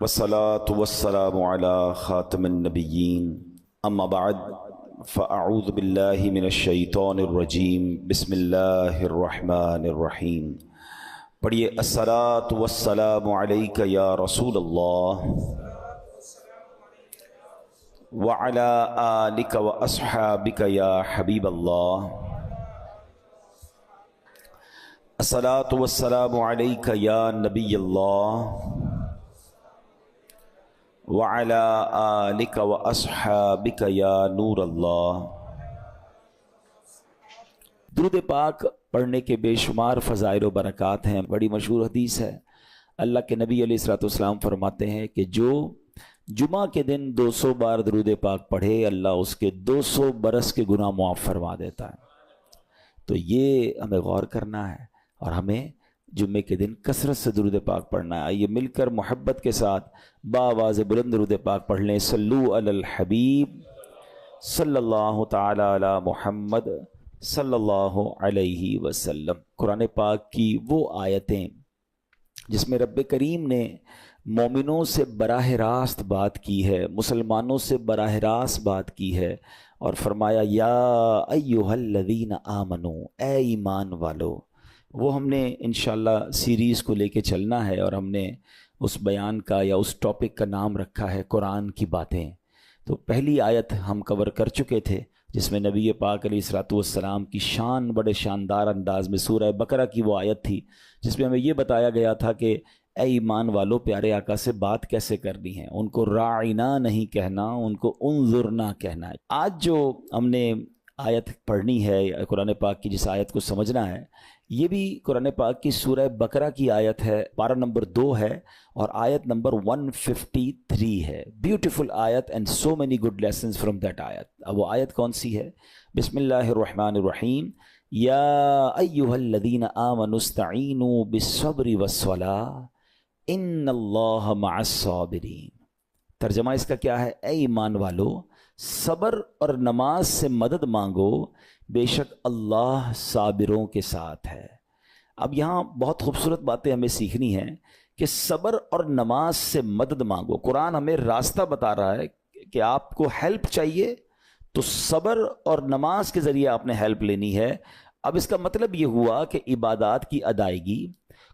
والصلاة والسلام على خاتم النبيين أما بعد فأعوذ بالله من الشيطان الرجيم بسم الله الرحمن الرحيم پڑھیے الصلاة والسلام عليك يا رسول الله وعلى آلك وأصحابك يا حبيب الله الصلاة والسلام عليك يا نبي الله وعلى آلك وأصحابك يا نور اللہ۔ درود پاک پڑھنے کے بے شمار فضائل و برکات ہیں۔ بڑی مشہور حدیث ہے، اللہ کے نبی علیہ الصلوۃ والسلام فرماتے ہیں کہ جو جمعہ کے دن 200 بار درود پاک پڑھے اللہ اس کے 200 برس کے گناہ معاف فرما دیتا ہے۔ تو یہ ہمیں غور کرنا ہے اور ہمیں جمعے کے دن کثرت سے درود پاک پڑھنا ہے۔ آئیے مل کر محبت کے ساتھ بآواز بلند درود پاک پڑھ لیں۔ صلو علی الحبیب صلی اللہ تعالی علی محمد صلی اللہ علیہ وسلم۔ قرآن پاک کی وہ آیتیں جس میں رب کریم نے مومنوں سے براہ راست بات کی ہے، مسلمانوں سے براہ راست بات کی ہے اور فرمایا یا ایھا الذین آمنو، اے ایمان والو۔ وہ ہم نے انشاءاللہ سیریز کو لے کے چلنا ہے اور ہم نے اس بیان کا یا اس ٹاپک کا نام رکھا ہے قرآن کی باتیں۔ تو پہلی آیت ہم کور کر چکے تھے جس میں نبی پاک علیہ الصلوۃ والسلام کی شان بڑے شاندار انداز میں سورہ بقرہ کی وہ آیت تھی جس میں ہمیں یہ بتایا گیا تھا کہ اے ایمان والو پیارے آقا سے بات کیسے کرنی ہے، ان کو راعنا نہیں کہنا، ان کو انظرنا کہنا ہے۔ آج جو ہم نے آیت پڑھنی ہے قرآن پاک کی، جس آیت کو سمجھنا ہے، یہ بھی قرآن پاک کی سورہ بقرہ کی آیت ہے، پارہ نمبر 2 ہے اور آیت نمبر 153 ہے۔ بیوٹیفل آیت and so many good lessons from that آیت۔ اب وہ آیت کون سی ہے؟ بسم اللہ الرحمن الرحیم، یا ایھا الذین آمنوا استعینوا بالصبر والصلاۃ ان اللہ مع الصابرین۔ ترجمہ اس کا کیا ہے؟ اے ایمان والو صبر اور نماز سے مدد مانگو، بے شک اللہ صابروں کے ساتھ ہے۔ اب یہاں بہت خوبصورت باتیں ہمیں سیکھنی ہیں کہ صبر اور نماز سے مدد مانگو۔ قرآن ہمیں راستہ بتا رہا ہے کہ آپ کو ہیلپ چاہیے تو صبر اور نماز کے ذریعے آپ نے ہیلپ لینی ہے۔ اب اس کا مطلب یہ ہوا کہ عبادات کی ادائیگی،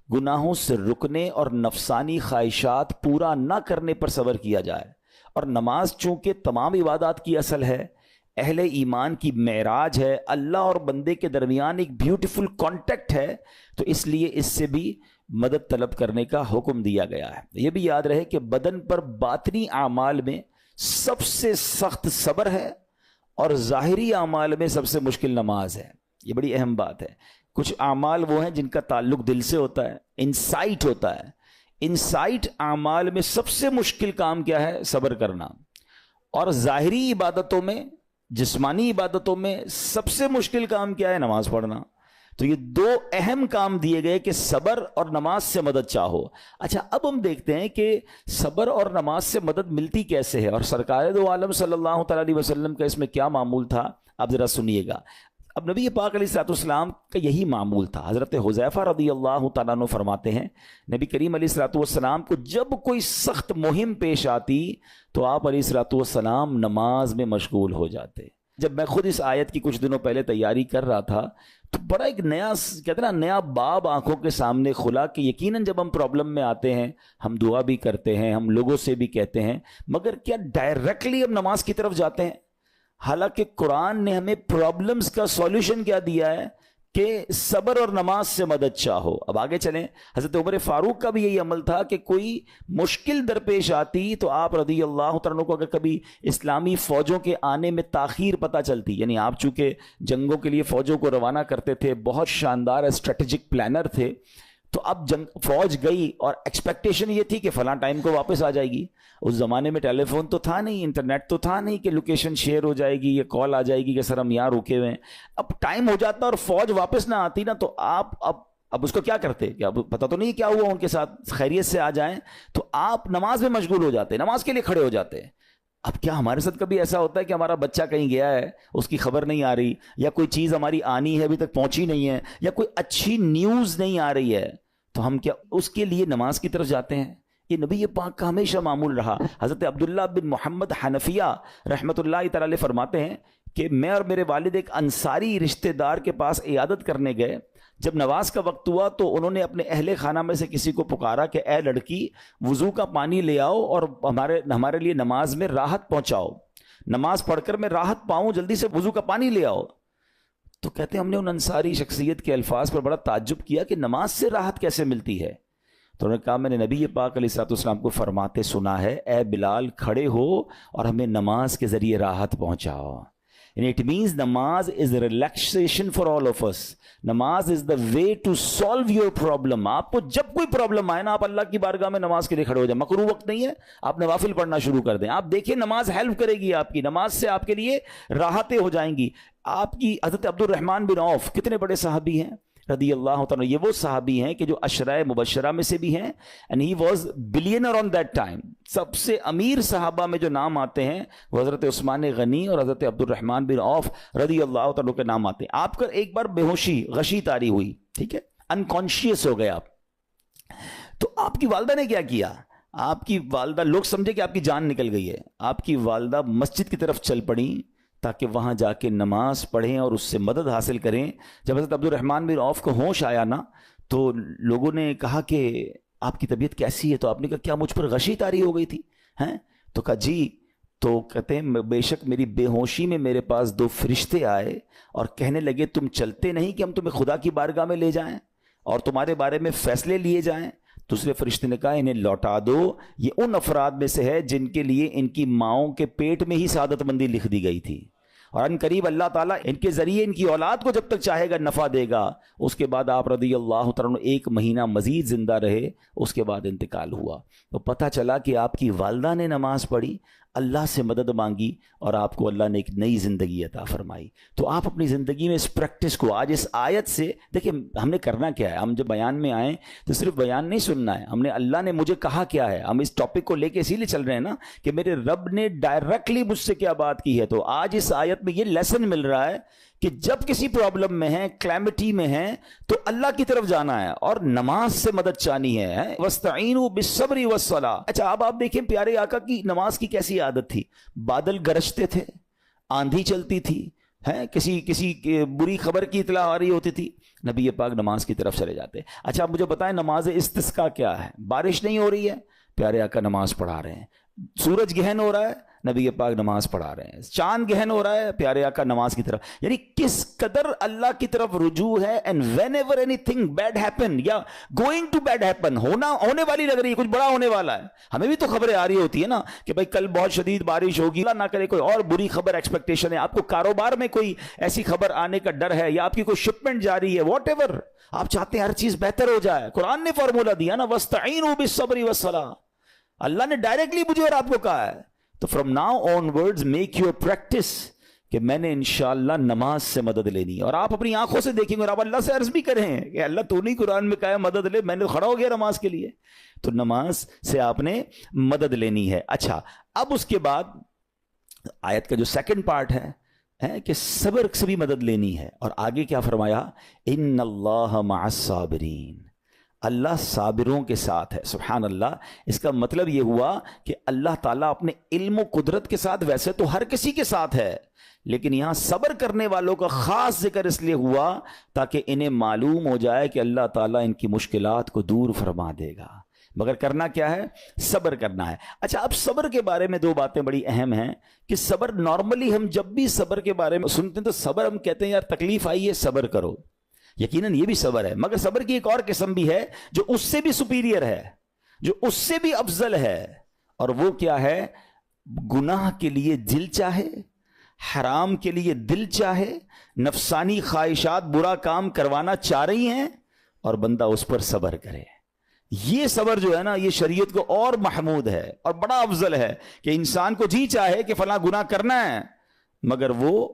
گناہوں سے رکنے اور نفسانی خواہشات پورا نہ کرنے پر صبر کیا جائے، اور نماز چونکہ تمام عبادات کی اصل ہے، اہل ایمان کی معراج ہے، اللہ اور بندے کے درمیان ایک بیوٹیفل کانٹیکٹ ہے، تو اس لیے اس سے بھی مدد طلب کرنے کا حکم دیا گیا ہے۔ یہ بھی یاد رہے کہ بدن پر باطنی اعمال میں سب سے سخت صبر ہے اور ظاہری اعمال میں سب سے مشکل نماز ہے۔ یہ بڑی اہم بات ہے۔ کچھ اعمال وہ ہیں جن کا تعلق دل سے ہوتا ہے، انسائٹ ہوتا ہے۔ انسائٹ اعمال میں سب سے مشکل کام کیا ہے؟ صبر کرنا۔ اور ظاہری عبادتوں میں، جسمانی عبادتوں میں سب سے مشکل کام کیا ہے؟ نماز پڑھنا۔ تو یہ 2 اہم کام دیے گئے کہ صبر اور نماز سے مدد چاہو۔ اچھا، اب ہم دیکھتے ہیں کہ صبر اور نماز سے مدد ملتی کیسے ہے، اور سرکار دو عالم صلی اللہ تعالیٰ علیہ وسلم کا اس میں کیا معمول تھا، آپ ذرا سنیے گا۔ اب نبی پاک علیہ الصلوۃ والسلام کا یہی معمول تھا۔ حضرت حذیفہ رضی اللہ تعالیٰ عنہ فرماتے ہیں نبی کریم علیہ الصلوۃ والسلام کو جب کوئی سخت مہم پیش آتی تو آپ علیہ الصلوۃ والسلام نماز میں مشغول ہو جاتے۔ جب میں خود اس آیت کی کچھ دنوں پہلے تیاری کر رہا تھا تو بڑا ایک نیا کہتے ہیں نا نیا باب آنکھوں کے سامنے کھلا کہ یقیناً جب ہم پرابلم میں آتے ہیں ہم دعا بھی کرتے ہیں، ہم لوگوں سے بھی کہتے ہیں، مگر کیا ڈائریکٹلی ہم نماز کی طرف جاتے ہیں؟ حالانکہ قرآن نے ہمیں پرابلمز کا سولوشن کیا دیا ہے کہ صبر اور نماز سے مدد چاہو۔ اب آگے چلیں، حضرت عمر فاروق کا بھی یہی عمل تھا کہ کوئی مشکل درپیش آتی تو آپ رضی اللہ تعالیٰ کو اگر کبھی اسلامی فوجوں کے آنے میں تاخیر پتہ چلتی، یعنی آپ چونکہ جنگوں کے لیے فوجوں کو روانہ کرتے تھے، بہت شاندار اسٹریٹجک پلانر تھے، تو اب فوج گئی اور ایکسپیکٹیشن یہ تھی کہ فلاں ٹائم کو واپس آ جائے گی۔ اس زمانے میں ٹیلی فون تو تھا نہیں، انٹرنیٹ تو تھا نہیں کہ لوکیشن شیئر ہو جائے گی یا کال آ جائے گی کہ سر ہم یہاں رکے ہوئے ہیں۔ اب ٹائم ہو جاتا اور فوج واپس نہ آتی نا تو آپ اب اس کو کیا کرتے کہ اب پتہ تو نہیں کیا ہوا، ان کے ساتھ خیریت سے آ جائیں، تو آپ نماز میں مشغول ہو جاتے، نماز کے لیے کھڑے ہو جاتے۔ اب کیا ہمارے ساتھ کبھی ایسا ہوتا ہے کہ ہمارا بچہ کہیں گیا ہے، اس کی خبر نہیں آ رہی، یا کوئی چیز ہماری آنی ہے ابھی تک پہنچی نہیں ہے، یا کوئی اچھی نیوز نہیں آ رہی ہے، تو ہم کیا اس کے لیے نماز کی طرف جاتے ہیں؟ یہ نبی پاک کا ہمیشہ معمول رہا. حضرت عبداللہ بن محمد حنفیہ رحمۃ اللہ تعالی علیہ فرماتے ہیں کہ میں اور میرے والد ایک انصاری رشتہ دار کے پاس عیادت کرنے گئے. جب نماز کا وقت ہوا تو انہوں نے اپنے اہل خانہ میں سے کسی کو پکارا کہ اے لڑکی وضو کا پانی لے آؤ اور ہمارے لیے نماز میں راحت پہنچاؤ, نماز پڑھ کر میں راحت پاؤں, جلدی سے وضو کا پانی لے آؤ. تو کہتے ہیں ہم نے ان انصاری شخصیت کے الفاظ پر بڑا تعجب کیا کہ نماز سے راحت کیسے ملتی ہے. تو انہوں نے کہا میں نے نبی پاک علیہ الصلوۃ والسلام کو فرماتے سنا ہے, اے بلال کھڑے ہو اور ہمیں نماز کے ذریعے راحت پہنچاؤ. And it means namaz is relaxation for all of us. نماز is the way to solve your problem. آپ کو جب کوئی پرابلم آئے نا, آپ اللہ کی بارگاہ میں نماز کے لیے کھڑے ہو جائیں. مکروہ وقت نہیں ہے, آپ نوافل پڑھنا شروع کر دیں. آپ دیکھیں نماز ہیلپ کرے گی آپ کی, نماز سے آپ کے لیے راحتیں ہو جائیں گی. آپ کی حضرت عبد الرحمن بن عوف کتنے بڑے صحابی ہیں رضی اللہ تعالیٰ. یہ وہ صحابی ہیں کہ جو عشرہ مبشرہ میں سے بھی ہیں, and he was billionaire on that time. سب سے امیر صحابہ میں جو نام آتے ہیں وہ حضرت عثمان غنی اور حضرت عبد الرحمن بن عوف رضی اللہ تعالیٰ کے نام آتے ہیں. آپ کا ایک بار بے ہوشی غشی طاری ہوئی, ٹھیک ہے, انکانشیس ہو گئے آپ. تو آپ کی والدہ نے کیا کیا, آپ کی والدہ, لوگ سمجھے کہ آپ کی جان نکل گئی ہے, آپ کی والدہ مسجد کی طرف چل پڑیں تاکہ وہاں جا کے نماز پڑھیں اور اس سے مدد حاصل کریں. جب حضرت عبد الرحمن بن عوف کو ہوش آیا نا تو لوگوں نے کہا کہ آپ کی طبیعت کیسی ہے, تو آپ نے کہا کیا مجھ پر غشی طاری ہو گئی تھی ہیں؟ تو کہا جی. تو کہتے ہیں بے شک میری بے ہوشی میں میرے پاس 2 فرشتے آئے اور کہنے لگے تم چلتے نہیں کہ ہم تمہیں خدا کی بارگاہ میں لے جائیں اور تمہارے بارے میں فیصلے لیے جائیں. دوسرے فرشتے نے کہا انہیں لوٹا دو, یہ ان افراد میں سے ہے جن کے لیے ان کی ماؤں کے پیٹ میں ہی سعادت مندی لکھ دی گئی تھی, اور ان قریب اللہ تعالیٰ ان کے ذریعے ان کی اولاد کو جب تک چاہے گا نفع دے گا. اس کے بعد آپ رضی اللہ تعالیٰ 1 مہینہ مزید زندہ رہے, اس کے بعد انتقال ہوا. تو پتہ چلا کہ آپ کی والدہ نے نماز پڑھی, اللہ سے مدد مانگی اور آپ کو اللہ نے ایک نئی زندگی عطا فرمائی. تو آپ اپنی زندگی میں اس پریکٹس کو آج اس آیت سے دیکھیں. ہم نے کرنا کیا ہے, ہم جب بیان میں آئیں تو صرف بیان نہیں سننا ہے, ہم نے اللہ نے مجھے کہا کیا ہے. ہم اس ٹاپک کو لے کے اسی لیے چل رہے ہیں نا کہ میرے رب نے ڈائریکٹلی مجھ سے کیا بات کی ہے. تو آج اس آیت میں یہ لیسن مل رہا ہے کہ جب کسی پرابلم میں ہیں, کلیمٹی میں ہیں, تو اللہ کی طرف جانا ہے اور نماز سے مدد چاہنی ہے. وَاسْتَعِينُوا بِالصَّبْرِ وَالصَّلَاةِ. اچھا اب آپ دیکھیں پیارے آقا کی نماز کی کیسی عادت تھی. بادل گرجتے تھے, آندھی چلتی تھی, کسی بری خبر کی اطلاع آ رہی ہوتی تھی, نبی پاک نماز کی طرف چلے جاتے. اچھا آپ مجھے بتائیں نماز استسقاء کیا ہے؟ بارش نہیں ہو رہی ہے, پیارے آقا نماز پڑھا رہے ہیں. سورج گہن ہو رہا ہے, نبی پاک نماز پڑھا رہے ہیں. چاند گہن ہو رہا ہے, پیارے آقا نماز کی طرف. یعنی کس قدر اللہ کی طرف رجوع ہے. And whenever anything bad happen یا گوئنگ ٹو بیڈ ہیپن, ہونے والی لگ رہی ہے, کچھ بڑا ہونے والا ہے. ہمیں بھی تو خبریں آ رہی ہوتی ہے نا کہ بھائی کل بہت شدید بارش ہوگی, اللہ نہ کرے کوئی اور بری خبر ایکسپیکٹیشن ہے, آپ کو کاروبار میں کوئی ایسی خبر آنے کا ڈر ہے, یا آپ کی کوئی شپمنٹ جاری ہے, واٹ ایور آپ چاہتے ہیں ہر چیز بہتر ہو جائے. قرآن نے فارمولا دیا نا, وَاسْتَعِينُوا بِالصَّبْرِ وَالصَّلَاةِ. اللہ نے ڈائریکٹلی مجھے اور آپ کو کہا ہے. تو from now on words make your practice کہ میں نے انشاءاللہ نماز سے مدد لینی ہے. اور آپ اپنی آنکھوں سے دیکھیں گے اور آپ اللہ سے عرض بھی کریں کہ اللہ تو نہیں قرآن میں کہا ہے مدد لے, میں نے کھڑا ہو گیا نماز کے لیے. تو نماز سے آپ نے مدد لینی ہے. اچھا اب اس کے بعد آیت کا جو سیکنڈ پارٹ ہے کہ صبر سے بھی مدد لینی ہے. اور آگے کیا فرمایا, ان اللہ مع الصابرین, اللہ صابروں کے ساتھ ہے. سبحان اللہ. اس کا مطلب یہ ہوا کہ اللہ تعالیٰ اپنے علم و قدرت کے ساتھ ویسے تو ہر کسی کے ساتھ ہے, لیکن یہاں صبر کرنے والوں کا خاص ذکر اس لیے ہوا تاکہ انہیں معلوم ہو جائے کہ اللہ تعالیٰ ان کی مشکلات کو دور فرما دے گا. مگر کرنا کیا ہے, صبر کرنا ہے. اچھا اب صبر کے بارے میں 2 باتیں بڑی اہم ہیں کہ صبر نارملی ہم جب بھی صبر کے بارے میں سنتے ہیں تو صبر ہم کہتے ہیں یار تکلیف آئی ہے صبر کرو, یقیناً یہ بھی صبر ہے, مگر صبر کی ایک اور قسم بھی ہے جو اس سے بھی سپیریئر ہے, جو اس سے بھی افضل ہے. اور وہ کیا ہے, گناہ کے لیے دل چاہے, حرام کے لیے دل چاہے, نفسانی خواہشات برا کام کروانا چاہ رہی ہیں اور بندہ اس پر صبر کرے. یہ صبر جو ہے نا یہ شریعت کو اور محمود ہے اور بڑا افضل ہے کہ انسان کو جی چاہے کہ فلاں گناہ کرنا ہے مگر وہ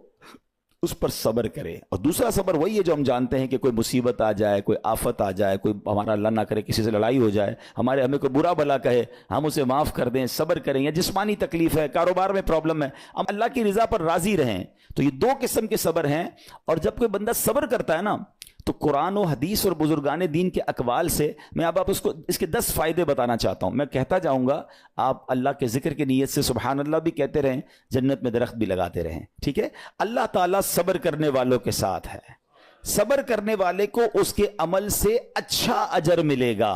اس پر صبر کرے. اور دوسرا صبر وہی ہے جو ہم جانتے ہیں کہ کوئی مصیبت آ جائے, کوئی آفت آ جائے, کوئی ہمارا اللہ نہ کرے کسی سے لڑائی ہو جائے, ہمیں کوئی برا بھلا کہے, ہم اسے معاف کر دیں, صبر کریں. یا جسمانی تکلیف ہے, کاروبار میں پرابلم ہے, ہم اللہ کی رضا پر راضی رہیں. تو یہ 2 قسم کے صبر ہیں. اور جب کوئی بندہ صبر کرتا ہے نا تو قرآن و حدیث اور بزرگان دین کے اقوال سے میں اب آپ اس کے 10 فائدے بتانا چاہتا ہوں. میں کہتا جاؤں گا, آپ اللہ کے ذکر کی نیت سے سبحان اللہ بھی کہتے رہیں, جنت میں درخت بھی لگاتے رہیں. ٹھیک ہے. اللہ تعالیٰ صبر کرنے والوں کے ساتھ ہے. صبر کرنے والے کو اس کے عمل سے اچھا اجر ملے گا.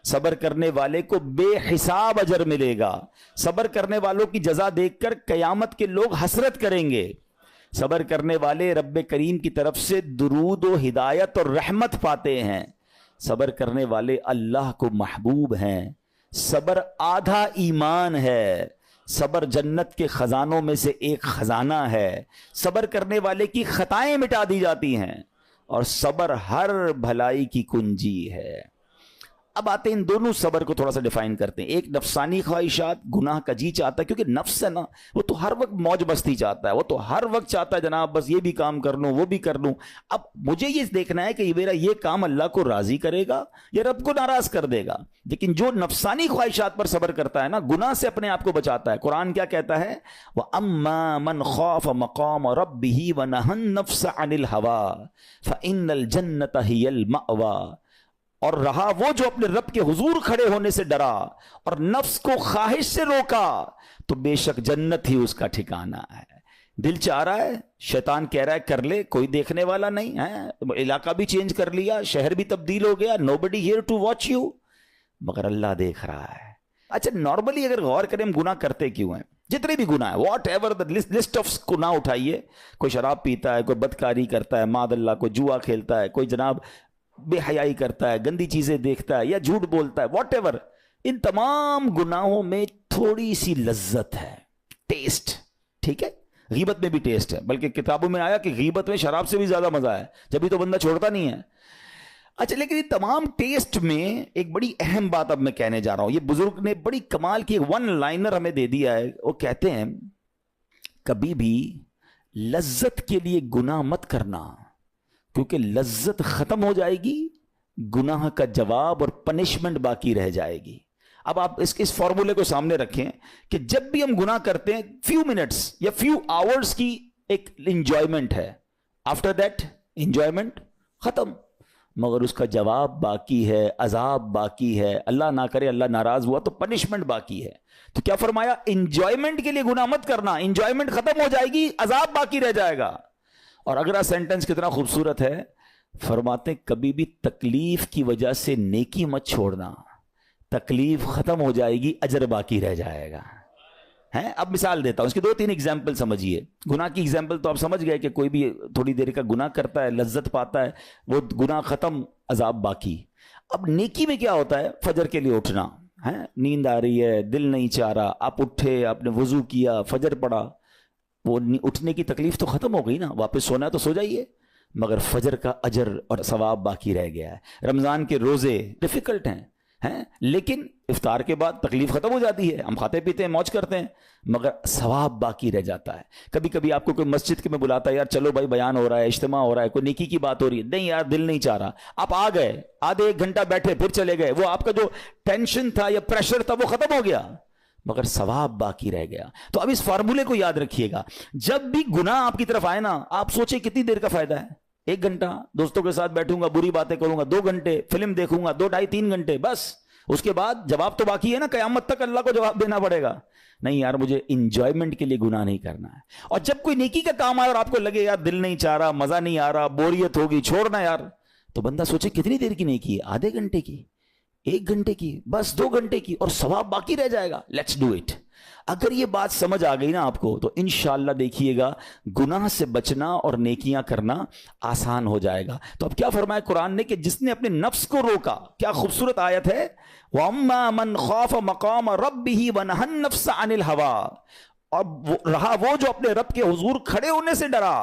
صبر کرنے والے کو بے حساب اجر ملے گا. صبر کرنے والوں کی جزا دیکھ کر قیامت کے لوگ حسرت کریں گے. صبر کرنے والے رب کریم کی طرف سے درود و ہدایت اور رحمت پاتے ہیں. صبر کرنے والے اللہ کو محبوب ہیں. صبر آدھا ایمان ہے. صبر جنت کے خزانوں میں سے ایک خزانہ ہے. صبر کرنے والے کی خطائیں مٹا دی جاتی ہیں, اور صبر ہر بھلائی کی کنجی ہے. اب آتے ہیں ان دونوں صبر کو تھوڑا سا ڈیفائن کرتے ہیں. ایک نفسانی خواہشات, گناہ کا جی چاہتا ہے, کیونکہ نفس ہے نا, وہ تو ہر وقت موج مستی چاہتا ہے, وہ تو ہر وقت چاہتا ہے جناب بس یہ بھی کام کر لوں وہ بھی کر لوں. اب مجھے یہ دیکھنا ہے کہ میرا یہ کام اللہ کو راضی کرے گا یا رب کو ناراض کر دے گا. لیکن جو نفسانی خواہشات پر صبر کرتا ہے نا, گناہ سے اپنے آپ کو بچاتا ہے. قرآن کیا کہتا ہے؟ وَأَمَّا مَنْ خَافَ مَقَامَ رَبِّهِ وَنَهَى النَّفْسَ عَنِ الْهَوَىٰ فَإِنَّ الْجَنَّةَ هِيَ الْمَأْوَىٰ. اور رہا وہ جو اپنے رب کے حضور کھڑے ہونے سے ڈرا اور نفس کو خواہش سے روکا, تو بے شک جنت ہی اس کا ٹھکانہ ہے. دل چاہ رہا ہے, شیطان کہہ رہا ہے کر لے, کوئی دیکھنے والا نہیں ہے, علاقہ بھی چینج کر لیا, شہر بھی تبدیل ہو گیا, nobody here to watch you, مگر اللہ دیکھ رہا ہے. اچھا نارملی اگر غور کریں ہم گناہ کرتے کیوں ہیں؟ جتنے بھی گناہ ہیں, what ever the list of گناہ اٹھائیے, کوئی شراب پیتا ہے, کوئی بدکاری کرتا ہے, معاذ اللہ کوئی جوا کھیلتا ہے, کوئی جناب بے حیائی کرتا ہے, گندی چیزیں دیکھتا ہے یا جھوٹ بولتا ہے, واٹ ایور, ان تمام گناہوں میں تھوڑی سی لذت ہے, ٹیسٹ. ٹھیک ہے, غیبت میں بھی ٹیسٹ ہے, بلکہ کتابوں میں آیا کہ غیبت میں شراب سے بھی زیادہ مزہ ہے, جبھی تو بندہ چھوڑتا نہیں ہے. اچھا لیکن یہ تمام ٹیسٹ میں ایک بڑی اہم بات اب میں کہنے جا رہا ہوں. یہ بزرگ نے بڑی کمال کی ون لائنر ہمیں دے دیا ہے. وہ کہتے ہیں کبھی بھی لذت کے لیے گناہ مت کرنا, کیونکہ لذت ختم ہو جائے گی, گناہ کا جواب اور پنشمنٹ باقی رہ جائے گی. اب آپ اس فارمولے کو سامنے رکھیں کہ جب بھی ہم گناہ کرتے ہیں فیو منٹس یا فیو آورز کی ایک انجوائمنٹ ہے, آفٹر دیٹ انجوائمنٹ ختم, مگر اس کا جواب باقی ہے, عذاب باقی ہے, اللہ نہ کرے اللہ ناراض ہوا تو پنشمنٹ باقی ہے. تو کیا فرمایا؟ انجوائمنٹ کے لیے گناہ مت کرنا, انجوائمنٹ ختم ہو جائے گی, عذاب باقی رہ جائے گا. اور اگلا سینٹنس کتنا خوبصورت ہے, فرماتے ہیں کبھی بھی تکلیف کی وجہ سے نیکی مت چھوڑنا, تکلیف ختم ہو جائے گی, اجر باقی رہ جائے گا. اب مثال دیتا ہوں, اس کی 2-3 ایگزامپل سمجھیے. گناہ کی ایگزامپل تو آپ سمجھ گئے کہ کوئی بھی تھوڑی دیر کا گناہ کرتا ہے, لذت پاتا ہے, وہ گناہ ختم, عذاب باقی. اب نیکی میں کیا ہوتا ہے؟ فجر کے لیے اٹھنا, نیند آ رہی ہے, دل نہیں چاہ رہا, آپ اٹھے, آپ نے وضو کیا, فجر پڑھا, وہ اٹھنے کی تکلیف تو ختم ہو گئی نا, واپس سونا ہے تو سو جائیے, مگر فجر کا اجر اور ثواب باقی رہ گیا ہے. رمضان کے روزے ڈیفیکلٹ ہیں, لیکن افطار کے بعد تکلیف ختم ہو جاتی ہے, ہم کھاتے پیتے ہیں, موج کرتے ہیں, مگر ثواب باقی رہ جاتا ہے. کبھی کبھی آپ کو کوئی مسجد کے میں بلاتا ہے, یار چلو بھائی بیان ہو رہا ہے, اجتماع ہو رہا ہے, کوئی نیکی کی بات ہو رہی ہے, نہیں یار دل نہیں چاہ رہا, آپ آ گئے, آدھے 1 گھنٹہ بیٹھے, پھر چلے گئے, وہ آپ کا جو ٹینشن تھا یا پریشر تھا وہ ختم ہو گیا, مگر ثواب باقی رہ گیا. تو اب اس فارمولے کو یاد رکھیے گا, جب بھی گناہ آپ کی طرف آئے نا, آپ سوچیں کتنی دیر کا فائدہ ہے. 1 گھنٹہ دوستوں کے ساتھ بیٹھوں گا, بری باتیں کروں گا, 2 گھنٹے فلم دیکھوں گا, 2 ڈھائی 3 گھنٹے, بس اس کے بعد جواب تو باقی ہے نا, قیامت تک اللہ کو جواب دینا پڑے گا. نہیں یار مجھے انجوائمنٹ کے لیے گناہ نہیں کرنا ہے. اور جب کوئی نیکی کا کام آئے اور آپ کو لگے یار دل نہیں چاہ رہا, مزہ نہیں آ رہا, بوریت ہوگی, چھوڑنا یار, تو بندہ سوچے کتنی دیر کی نیکی ہے, آدھے گھنٹے کی, 1 گھنٹے کی, بس 2 گھنٹے کی, اور ثواب باقی رہ جائے گا. Let's do it. اگر یہ بات سمجھ آ گئی نا آپ کو, تو انشاءاللہ دیکھیے گا گناہ سے بچنا اور نیکیاں کرنا آسان ہو جائے گا. تو اب کیا فرمایا قرآن نے کہ جس نے اپنے نفس کو روکا, کیا خوبصورت آیت ہے, وَأَمَّا مَنْ خَافَ مَقَامَ رَبِّهِ وَنَهَى النَّفْسَ عَنِ الْهَوَىٰ, اور رہا وہ جو اپنے رب کے حضور کھڑے ہونے سے ڈرا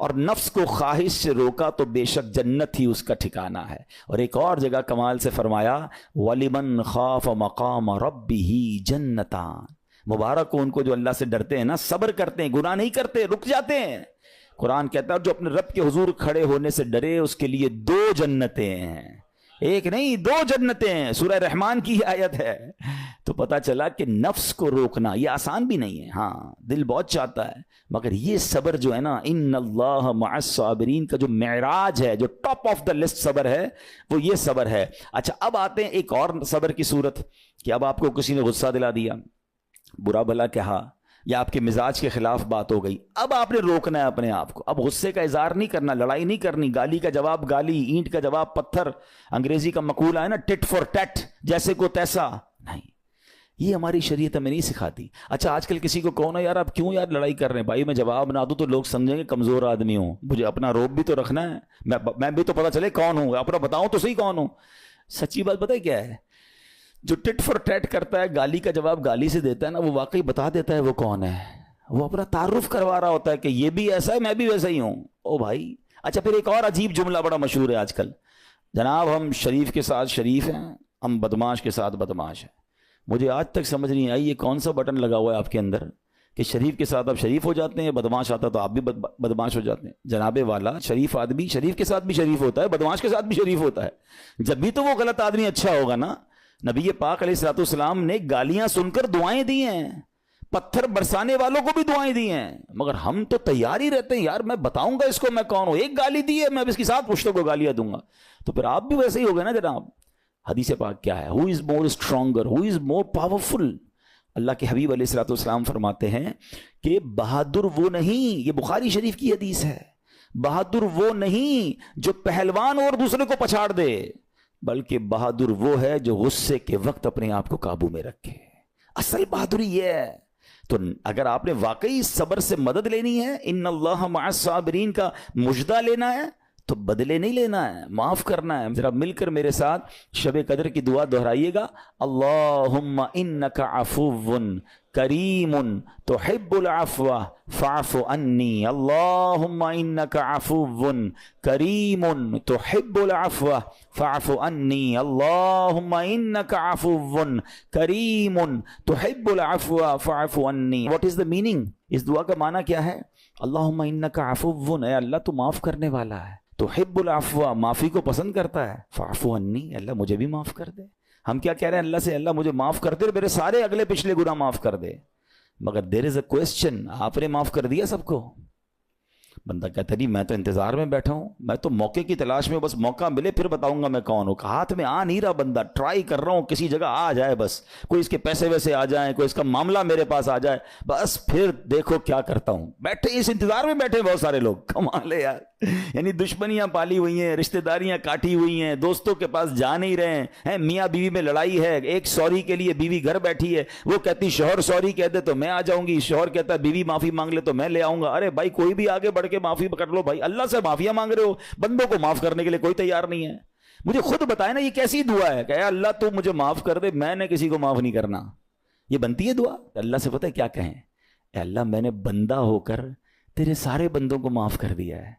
اور نفس کو خواہش سے روکا, تو بے شک جنت ہی اس کا ٹھکانہ ہے. اور ایک اور جگہ کمال سے فرمایا, وَلِمَنْ خَافَ مَقَامَ رَبِّهِ جَنَّتَانِ, مبارک ہو ان کو جو اللہ سے ڈرتے ہیں نا, صبر کرتے ہیں, گناہ نہیں کرتے, رک جاتے ہیں. قرآن کہتا ہے جو اپنے رب کے حضور کھڑے ہونے سے ڈرے اس کے لیے 2 جنتیں ہیں. ایک نہیں 2 جنتیں ہیں، سورہ رحمان کی آیت ہے. تو پتا چلا کہ نفس کو روکنا یہ آسان بھی نہیں ہے. ہاں دل بہت چاہتا ہے، مگر یہ صبر جو ہے نا، ان اللہ مع الصابرین کا جو معراج ہے، جو ٹاپ آف دا لسٹ صبر ہے، وہ یہ صبر ہے. اچھا اب آتے ہیں ایک اور صبر کی صورت کہ اب آپ کو کسی نے غصہ دلا دیا، برا بھلا کہا، یا آپ کے مزاج کے خلاف بات ہو گئی. اب آپ نے روکنا ہے اپنے آپ کو. اب غصے کا اظہار نہیں کرنا، لڑائی نہیں کرنی، گالی کا جواب گالی، اینٹ کا جواب پتھر. انگریزی کا مقولہ ہے نا ٹٹ فار ٹیٹ، جیسے کو تیسا. نہیں، یہ ہماری شریعت ہمیں نہیں سکھاتی. اچھا آج کل کسی کو کہو نا یار آپ کیوں یار لڑائی کر رہے ہیں، بھائی میں جواب نہ دوں تو لوگ سمجھیں گے کمزور آدمی ہوں، مجھے اپنا روب بھی تو رکھنا ہے، میں بھی تو پتا چلے کون ہوں، اپنا بتاؤں تو صحیح کون ہوں. سچی بات پتہ ہے کیا ہے؟ جو ٹٹ فار ٹیٹ کرتا ہے، گالی کا جواب گالی سے دیتا ہے نا، وہ واقعی بتا دیتا ہے وہ کون ہے. وہ اپنا تعارف کروا رہا ہوتا ہے کہ یہ بھی ایسا ہے، میں بھی ویسا ہی ہوں. او بھائی. اچھا پھر ایک اور عجیب جملہ بڑا مشہور ہے آج کل، جناب ہم شریف کے ساتھ شریف ہیں، ہم بدماش کے ساتھ بدماش ہیں. مجھے آج تک سمجھ نہیں آئی یہ کون سا بٹن لگا ہوا ہے آپ کے اندر کہ شریف کے ساتھ آپ شریف ہو جاتے ہیں، بدماش آتا تو آپ بھی بدماش ہو جاتے ہیں. جناب والا، شریف آدمی شریف کے ساتھ بھی شریف ہوتا ہے، بدماش کے ساتھ بھی شریف ہوتا ہے. جب بھی تو وہ غلط آدمی اچھا ہوگا نا. نبی پاک علیہ الصلوۃ والسلام نے گالیاں سن کر دعائیں دی ہیں، پتھر برسانے والوں کو بھی دعائیں دی ہیں، مگر ہم تو تیار ہی رہتے ہیں یار میں بتاؤں گا اس کو میں کون ہوں. ایک گالی دی ہے میں اس کے ساتھ پشتوں کو گالیاں دوں گا. تو پھر آپ بھی ویسے ہی ہو گئے نا جناب. حدیث پاک کیا ہے؟ ہو از مور اسٹرانگر، ہو از مور پاورفل. اللہ کے حبیب علیہ الصلوۃ والسلام فرماتے ہیں کہ بہادر وہ نہیں، یہ بخاری شریف کی حدیث ہے، بہادر وہ نہیں جو پہلوان اور دوسرے کو پچھاڑ دے، بلکہ بہادر وہ ہے جو غصے کے وقت اپنے آپ کو قابو میں رکھے. اصل بہادری یہ ہے. تو اگر آپ نے واقعی صبر سے مدد لینی ہے، ان اللہ مع الصابرین کا مجدہ لینا ہے، تو بدلے نہیں لینا ہے، معاف کرنا ہے. ذرا مل کر میرے ساتھ شب قدر کی دعا دہرائیے گا. اللہم انک عفو کریم تحب العفو فاعف عنی. اللہم انک عفو کریم تحب العفو فاعف عنی. اللہم انک عفو کریم تحب العفو فاعف عنی. What is the meaning? اس دعا کا معنی کیا ہے؟ اللہم انک عفو، اے اللہ تو معاف کرنے والا ہے، تحب العفو معافی کو پسند کرتا ہے، فاعف عنی اللہ مجھے بھی معاف کر دے. ہم کیا کہہ رہے ہیں اللہ سے؟ اللہ مجھے معاف کر دے، میرے سارے اگلے پچھلے گناہ معاف کر دے. مگر دیر از اے کوسچن، آپ نے معاف کر دیا سب کو؟ بندہ کہتا نہیں میں تو انتظار میں بیٹھا ہوں، میں تو موقع کی تلاش میں، بس موقع ملے پھر بتاؤں گا میں کون ہوں. ہاتھ میں آ نہیں رہا بندہ، ٹرائی کر رہا ہوں کسی جگہ آ جائے، بس کوئی اس کے پیسے ویسے آ جائیں، کوئی اس کا معاملہ میرے پاس آ جائے، بس پھر دیکھو کیا کرتا ہوں. بیٹھے اس انتظار میں بیٹھے بہت سارے لوگ. کمال ہے یار. یعنی دشمنیاں پالی ہوئی ہیں، رشتہ داریاں کاٹی ہوئی ہیں، دوستوں کے پاس جا نہیں رہے ہیں، میاں بیوی میں لڑائی ہے، ایک سوری کے لیے بیوی گھر بیٹھی ہے، وہ کہتی شوہر سوری کہہ دے تو میں آ جاؤں گی، شوہر کہتا ہے بیوی معافی مانگ لے تو میں لے آؤں گا. ارے بھائی کوئی بھی آگے بڑھ کے معافی کر لو بھائی، اللہ سے معافیاں مانگ رہے ہو، بندوں کو معاف کرنے کے لیے کوئی تیار نہیں ہے. مجھے خود بتائے نا یہ کیسی دعا ہے کہ اے اللہ تو مجھے معاف کر دے، میں نے کسی کو معاف نہیں کرنا. یہ بنتی ہے دعا؟ اللہ سے پتہ ہے کیا کہیں؟ اے اللہ میں نے بندہ ہو کر تیرے سارے بندوں کو معاف کر دیا ہے،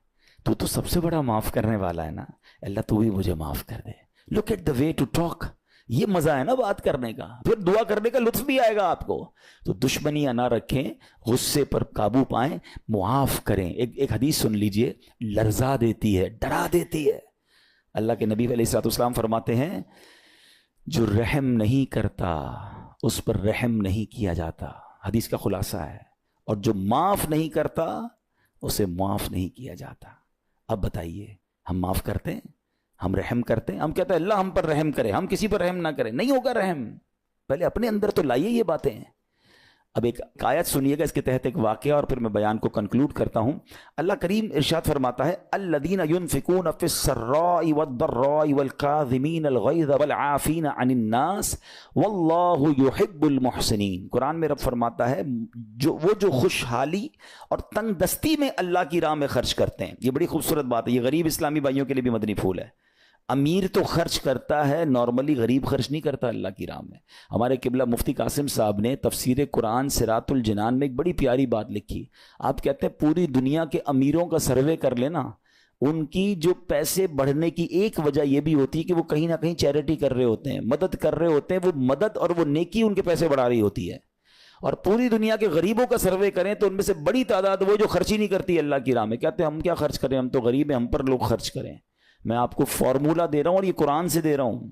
تو سب سے بڑا معاف کرنے والا ہے نا، اللہ تو بھی مجھے معاف کر دے. Look at the way to talk. یہ مزہ ہے نا بات کرنے کا، پھر دعا کرنے کا لطف بھی آئے گا آپ کو. تو دشمنیاں نہ رکھیں، غصے پر قابو پائیں، معاف کریں. ایک حدیث سن لیجئے، لرزا دیتی ہے، ڈرا دیتی ہے. اللہ کے نبی علیہ الصلوۃ والسلام فرماتے ہیں جو رحم نہیں کرتا اس پر رحم نہیں کیا جاتا. حدیث کا خلاصہ ہے. اور جو معاف نہیں کرتا اسے معاف نہیں کیا جاتا. اب بتائیے ہم معاف کرتے ہیں؟ ہم رحم کرتے ہیں؟ ہم کہتے ہیں اللہ ہم پر رحم کرے، ہم کسی پر رحم نہ کریں. نہیں ہوگا رحم. پہلے اپنے اندر تو لائیے یہ باتیں. اب ایک آیت سنیے گا اس کے تحت ایک واقعہ، اور پھر میں بیان کو کنکلوڈ کرتا ہوں. اللہ کریم ارشاد فرماتا ہے الذین ينفقون فی السراء والضراء والکاظمین الغیظ والعافین عن الناس واللہ یحب المحسنین. قرآن میں رب فرماتا ہے وہ جو خوشحالی اور تنگ دستی میں اللہ کی راہ میں خرچ کرتے ہیں. یہ بڑی خوبصورت بات ہے. یہ غریب اسلامی بھائیوں کے لیے بھی مدنی پھول ہے. امیر تو خرچ کرتا ہے نارملی، غریب خرچ نہیں کرتا اللہ کی راہ میں. ہمارے قبلہ مفتی قاسم صاحب نے تفسیر قرآن صراط الجنان میں ایک بڑی پیاری بات لکھی. آپ کہتے ہیں پوری دنیا کے امیروں کا سروے کر لینا، ان کی جو پیسے بڑھنے کی ایک وجہ یہ بھی ہوتی ہے کہ وہ کہیں نہ کہیں چیریٹی کر رہے ہوتے ہیں، مدد کر رہے ہوتے ہیں. وہ مدد اور وہ نیکی ان کے پیسے بڑھا رہی ہوتی ہے. اور پوری دنیا کے غریبوں کا سروے کریں تو ان میں سے بڑی تعداد وہ جو خرچ ہی نہیں کرتی اللہ کی راہ میں. کہتے ہیں ہم کیا خرچ کریں، ہم تو غریب ہیں، ہم پر لوگ خرچ کریں. میں آپ کو فارمولا دے رہا ہوں اور یہ قرآن سے دے رہا ہوں.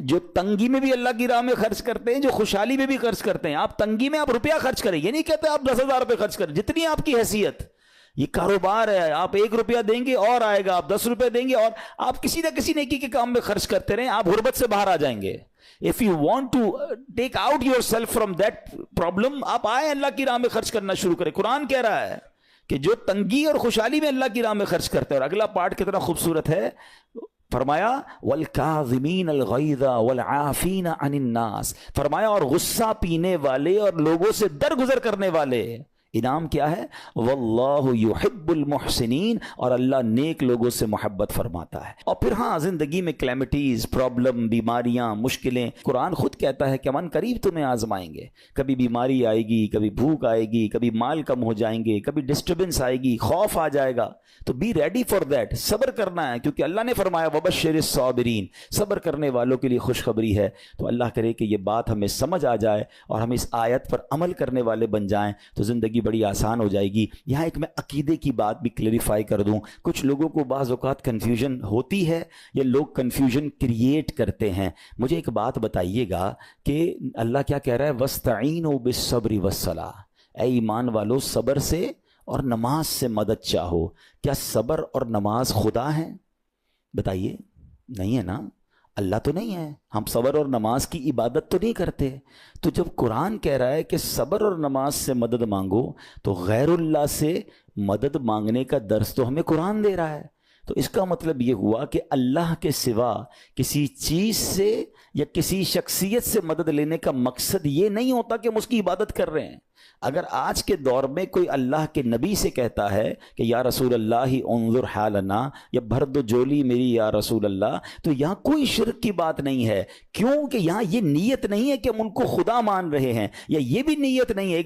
جو تنگی میں بھی اللہ کی راہ میں خرچ کرتے ہیں, جو خوشحالی میں بھی خرچ کرتے ہیں. آپ تنگی میں آپ روپیہ خرچ کریں, یہ نہیں کہتے آپ 10,000 روپے خرچ کریں, جتنی آپ کی حیثیت. یہ کاروبار ہے, آپ 1 روپیہ دیں گے اور آئے گا, آپ 10 روپے دیں گے اور آپ کسی نہ کسی نیکی کے کام میں خرچ کرتے رہیں, آپ غربت سے باہر آ جائیں گے. If you want to take out yourself from that problem, آپ آئیں اللہ کی راہ میں خرچ کرنا شروع کریں. قرآن کہہ رہا ہے کہ جو تنگی اور خوشحالی میں اللہ کی راہ میں خرچ کرتے ہیں. اور اگلا پارٹ کتنا خوبصورت ہے, فرمایا والکاظمین الغیظ والعافین عن الناس, فرمایا اور غصہ پینے والے اور لوگوں سے درگزر کرنے والے. انعام کیا ہے؟ واللہ یحب المحسنین, اور اللہ نیک لوگوں سے محبت فرماتا ہے. اور پھر ہاں, زندگی میں کلیمٹیز, پرابلم, بیماریاں, مشکلیں, قرآن خود کہتا ہے کہ من قریب تمہیں آزمائیں گے. کبھی بیماری آئے گی, کبھی بھوک آئے گی, کبھی مال کم ہو جائیں گے, کبھی ڈسٹربنس آئے گی, خوف آ جائے گا. تو بی ریڈی فار دیٹ, صبر کرنا ہے, کیونکہ اللہ نے فرمایا وبشر الصابرین, صبر کرنے والوں کے لیے خوشخبری ہے. تو اللہ کرے کہ یہ بات ہمیں سمجھ آ جائے اور ہم اس آیت پر عمل کرنے والے بن جائیں, تو زندگی بڑی آسان ہو جائے گی. یہاں ایک میں عقیدے کی بات بھی کلیریفائی کر دوں. کچھ لوگوں کو بعض اوقات کنفیوژن ہوتی ہے یا لوگ کنفیوژن کریٹ کرتے ہیں. مجھے ایک بات بتائیے گا کہ اللہ کیا کہہ رہا ہے, وَاسْتَعِينُوا بِالصَّبْرِ وَالصَّلَاةِ, اے ایمان والو صبر سے اور نماز سے مدد چاہو. کیا صبر اور نماز خدا ہیں؟ بتائیے, نہیں ہے نا, اللہ تو نہیں ہے. ہم صبر اور نماز کی عبادت تو نہیں کرتے. تو جب قرآن کہہ رہا ہے کہ صبر اور نماز سے مدد مانگو, تو غیر اللہ سے مدد مانگنے کا درس تو ہمیں قرآن دے رہا ہے. تو اس کا مطلب یہ ہوا کہ اللہ کے سوا کسی چیز سے یا کسی شخصیت سے مدد لینے کا مقصد یہ نہیں ہوتا کہ ہم اس کی عبادت کر رہے ہیں. اگر آج کے دور میں کوئی اللہ کے نبی سے کہتا ہے کہ یا رسول اللہ انظر حالنا, یا بھر دو جولی میری یا رسول اللہ, تو یہاں کوئی شرک کی بات نہیں ہے. کیوں کہ یہاں یہ نیت نہیں ہے کہ ہم ان کو خدا مان رہے ہیں, یا یہ بھی نیت نہیں ہے.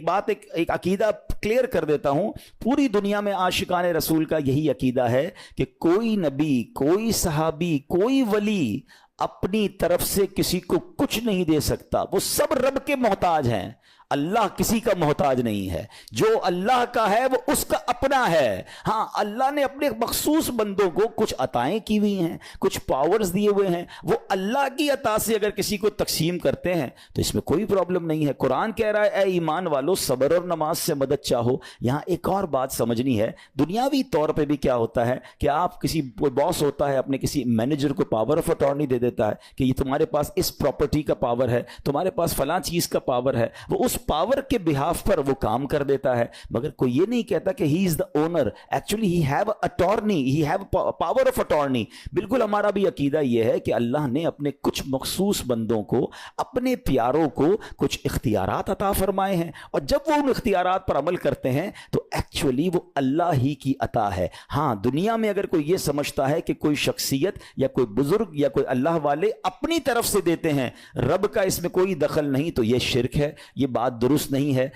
ایک عقیدہ کلیئر کر دیتا ہوں, پوری دنیا میں عاشقان رسول کا یہی عقیدہ ہے کہ کوئی نبی, کوئی صحابی, کوئی ولی اپنی طرف سے کسی کو کچھ نہیں دے سکتا. وہ سب رب کے محتاج ہیں. اللہ کسی کا محتاج نہیں ہے. جو اللہ کا ہے وہ اس کا اپنا ہے. ہاں, اللہ نے اپنے مخصوص بندوں کو کچھ عطائیں کی ہوئی ہیں, کچھ پاورز دیے ہوئے ہیں, وہ اللہ کی عطا سے اگر کسی کو تقسیم کرتے ہیں تو اس میں کوئی پرابلم نہیں ہے. قرآن کہہ رہا ہے اے ایمان والو صبر اور نماز سے مدد چاہو. یہاں ایک اور بات سمجھنی ہے. دنیاوی طور پہ بھی کیا ہوتا ہے کہ آپ کوئی باس ہوتا ہے, اپنے کسی مینیجر کو پاور آف اٹارنی دے دیتا ہے کہ یہ تمہارے پاس اس پراپرٹی کا پاور ہے, تمہارے پاس فلاں چیز کا پاور ہے. وہ اس پاور کے بہاف پر وہ کام کر دیتا ہے, مگر کوئی یہ نہیں کہتا کہ he is the owner. Actually he have attorney, he have power of attorney. بالکل ہمارا بھی عقیدہ یہ ہے کہ اللہ نے اپنے کچھ مخصوص بندوں کو, اپنے پیاروں کو کچھ اختیارات عطا فرمائے ہیں, اور جب وہ ان اختیارات پر عمل کرتے ہیں تو ایکچولی وہ اللہ ہی کی عطا ہے. ہاں, دنیا میں اگر کوئی یہ سمجھتا ہے کہ کوئی شخصیت یا کوئی بزرگ یا کوئی اللہ والے اپنی طرف سے دیتے ہیں, رب کا اس میں کوئی دخل نہیں, تو یہ شرک ہے, یہ بات درست نہیں ہے.